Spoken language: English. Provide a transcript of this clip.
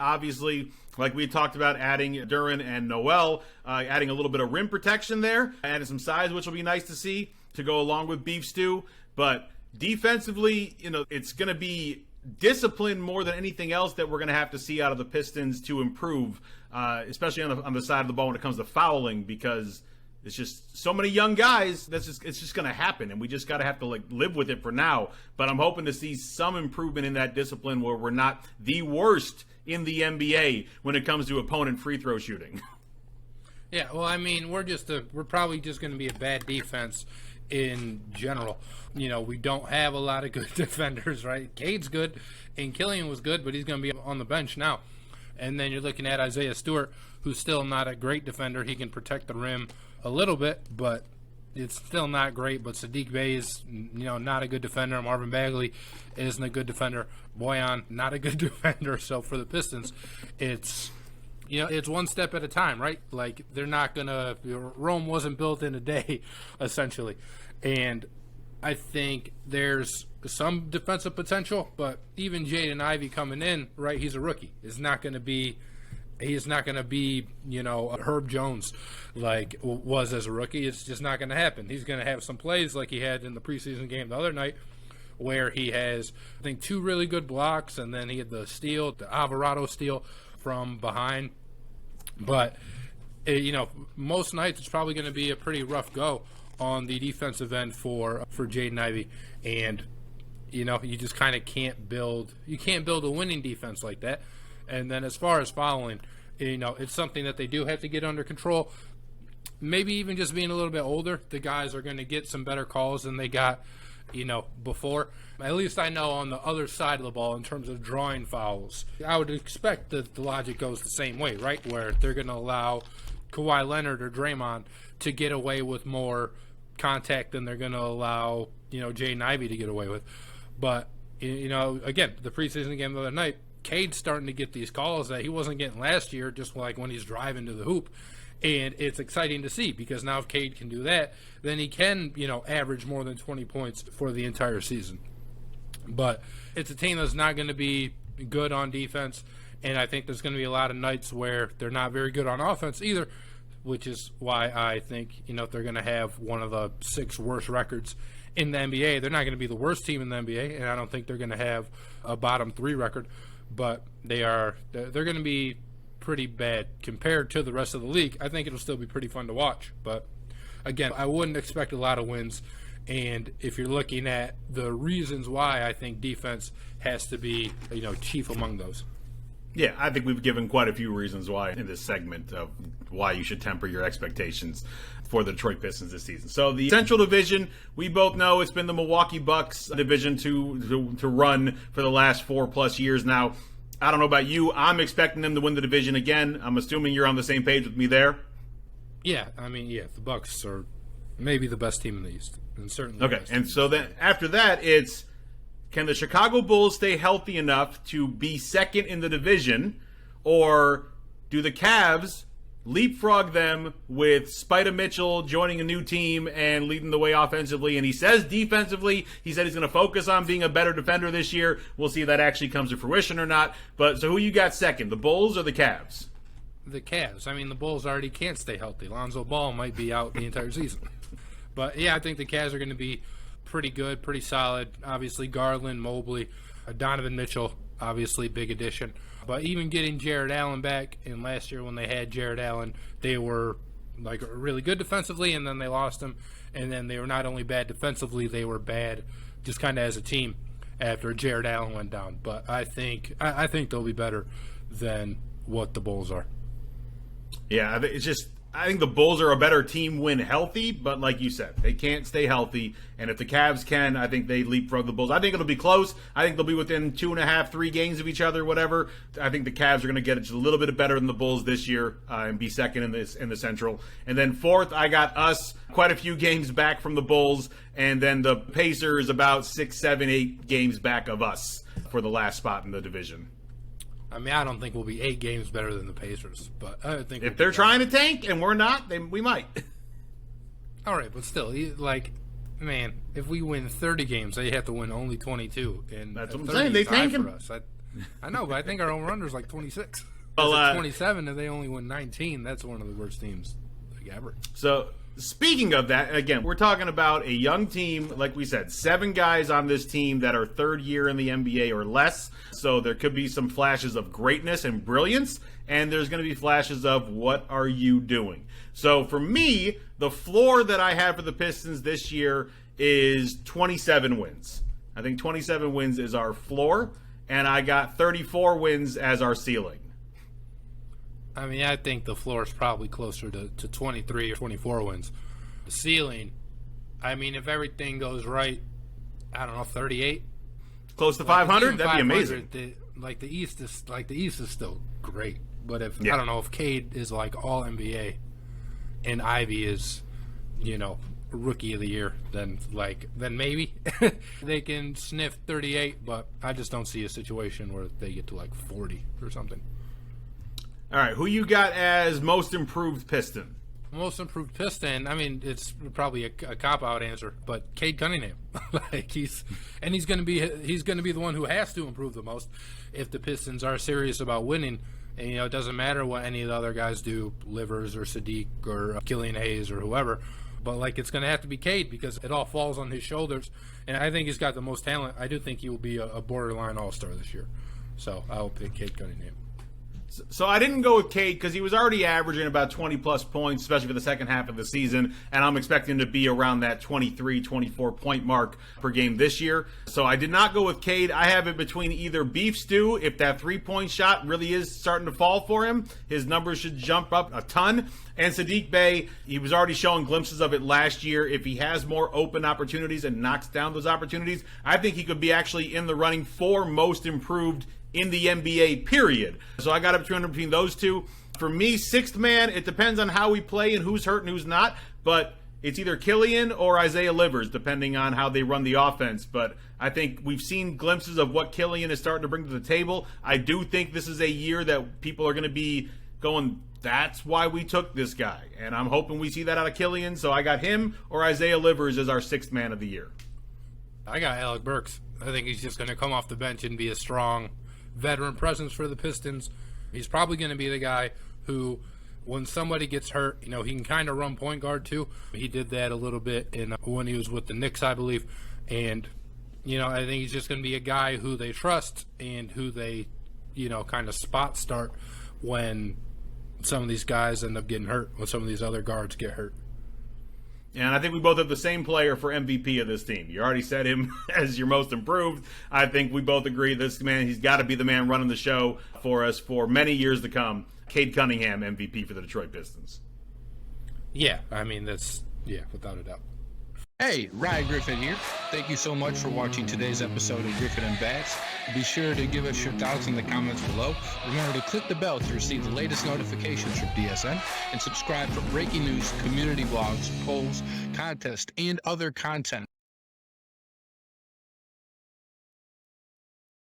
Obviously, like we talked about, adding Duran and Noel, adding a little bit of rim protection there, adding some size, which will be nice to see to go along with Beef Stew. But defensively, it's going to be discipline more than anything else that we're going to have to see out of the Pistons to improve, especially on the side of the ball when it comes to fouling, because it's just so many young guys. It's just going to happen, and we just got to have to live with it for now. But I'm hoping to see some improvement in that discipline where we're not the worst in the NBA when it comes to opponent free throw shooting. Yeah, well, I mean, we're probably just going to be a bad defense in general. We don't have a lot of good defenders, right? Cade's good, and Killian was good, but he's going to be on the bench now. And then you're looking at Isaiah Stewart, who's still not a great defender. He can protect the rim a little bit, but it's still not great. But Sadiq Bey is, not a good defender. Marvin Bagley isn't a good defender. Boyan, not a good defender. So for the Pistons, it's one step at a time, right? Like, they're not going to – Rome wasn't built in a day, essentially. And I think there's some defensive potential, but even Jaden Ivey coming in, right, he's a rookie. He's not going to be Herb Jones like was as a rookie. It's just not going to happen. He's going to have some plays like he had in the preseason game the other night, where he has, I think, 2 really good blocks, and then he had the Alvarado steal from behind. But, most nights it's probably going to be a pretty rough go on the defensive end for Jaden Ivey. And, you just kind of can't build a winning defense like that. And then as far as fouling, it's something that they do have to get under control. Maybe even just being a little bit older, the guys are going to get some better calls than they got, before. At least I know on the other side of the ball in terms of drawing fouls. I would expect that the logic goes the same way, right? Where they're going to allow Kawhi Leonard or Draymond to get away with more contact than they're going to allow, Jaden Ivey to get away with. But, again, the preseason game the other night, Cade's starting to get these calls that he wasn't getting last year, just like when he's driving to the hoop. And it's exciting to see, because now if Cade can do that, then he can, average more than 20 points for the entire season. But it's a team that's not going to be good on defense, and I think there's going to be a lot of nights where they're not very good on offense either, which is why I think, if they're going to have one of the 6 worst records in the NBA, they're not going to be the worst team in the NBA, and I don't think they're going to have a bottom 3 record. But they're going to be pretty bad compared to the rest of the league. I think it'll still be pretty fun to watch. But, again, I wouldn't expect a lot of wins. And if you're looking at the reasons why, I think defense has to be, chief among those. Yeah, I think we've given quite a few reasons why in this segment of why you should temper your expectations for the Detroit Pistons this season. So the Central Division, we both know it's been the Milwaukee Bucks division to run for the last 4+ years now. I don't know about you. I'm expecting them to win the division again. I'm assuming you're on the same page with me there. Yeah, the Bucks are maybe the best team in the East, and certainly. Okay, and so then after that, it's, can the Chicago Bulls stay healthy enough to be second in the division, or do the Cavs leapfrog them with Spida Mitchell joining a new team and leading the way offensively? And he says defensively, he said he's going to focus on being a better defender this year. We'll see if that actually comes to fruition or not. But so who you got second, the Bulls or the Cavs? The Cavs. The Bulls already can't stay healthy. Lonzo Ball might be out the entire season. But, yeah, I think the Cavs are going to be pretty good, pretty solid. Obviously, Garland, Mobley, Donovan Mitchell, obviously big addition. But even getting Jared Allen back, and last year when they had Jared Allen, they were really good defensively, and then they lost him. And then they were not only bad defensively, they were bad just kind of as a team after Jared Allen went down. But I think they'll be better than what the Bulls are. Yeah, it's just, I think the Bulls are a better team when healthy, but like you said, they can't stay healthy. And if the Cavs can, I think they leapfrog the Bulls. I think it'll be close. I think they'll be within 2.5, 3 games of each other, whatever. I think the Cavs are going to get just a little bit better than the Bulls this year and be second in the Central. And then fourth, I got us quite a few games back from the Bulls, and then the Pacers about 6, 7, 8 games back of us for the last spot in the division. I don't think we'll be 8 games better than the Pacers, but I think if they're trying to tank and we're not, we might. All right, but still, if we win 30 games, they have to win only 22, and that's what I'm saying. They tank for us. I know, but I think our over-under is like 26. Well, Well, 27, and they only win 19. That's one of the worst teams ever. So, speaking of that, again, we're talking about a young team. Like we said, 7 guys on this team that are third year in the NBA or less. So there could be some flashes of greatness and brilliance, and there's going to be flashes of what are you doing. So for me, the floor that I have for the Pistons this year is 27 wins. I think 27 wins is our floor, and I got 34 wins as our ceiling. I mean, I think the floor is probably closer to 23 or 24 wins. The ceiling, I mean, if everything goes right, I don't know, 38. Close to 500? That'd be amazing. The East is still great, but if Yeah. I don't know if Cade is like all NBA, and Ivy is, rookie of the year, then maybe they can sniff 38. But I just don't see a situation where they get to like 40 or something. All right, who you got as most improved Piston? Most improved Piston. I mean, it's probably a cop-out answer, but Cade Cunningham. He's going to be the one who has to improve the most if the Pistons are serious about winning. And it doesn't matter what any of the other guys do, Livers or Sadiq or Killian Hayes or whoever. But it's going to have to be Cade because it all falls on his shoulders. And I think he's got the most talent. I do think he will be a borderline all-star this year. So I'll pick Cade Cunningham. So I didn't go with Cade because he was already averaging about 20-plus points, especially for the second half of the season, and I'm expecting him to be around that 23, 24-point mark per game this year. So I did not go with Cade. I have it between either Beef Stew, if that three-point shot really is starting to fall for him, his numbers should jump up a ton, and Sadiq Bey, he was already showing glimpses of it last year. If he has more open opportunities and knocks down those opportunities, I think he could be actually in the running for most improved in the NBA, period. So I got it between those two. For me, sixth man, it depends on how we play and who's hurt and who's not, but it's either Killian or Isaiah Livers, depending on how they run the offense. But I think we've seen glimpses of what Killian is starting to bring to the table. I do think this is a year that people are going to be going, that's why we took this guy. And I'm hoping we see that out of Killian. So I got him or Isaiah Livers as our sixth man of the year. I got Alec Burks. I think he's just going to come off the bench and be a strong veteran presence for the Pistons. He's probably going to be the guy who, when somebody gets hurt, he can kind of run point guard too. He did that a little bit when he was with the Knicks, I believe. And, I think he's just going to be a guy who they trust and who they, kind of spot start when some of these guys end up getting hurt, when some of these other guards get hurt. And I think we both have the same player for MVP of this team. You already said him as your most improved. I think we both agree this man, he's got to be the man running the show for us for many years to come. Cade Cunningham, MVP for the Detroit Pistons. Yeah, I mean, without a doubt. Hey, Ryan Griffin here. Thank you so much for watching today's episode of Griffin and Bass. Be sure to give us your thoughts in the comments below. Remember to click the bell to receive the latest notifications from DSN and subscribe for breaking news, community blogs, polls, contests, and other content.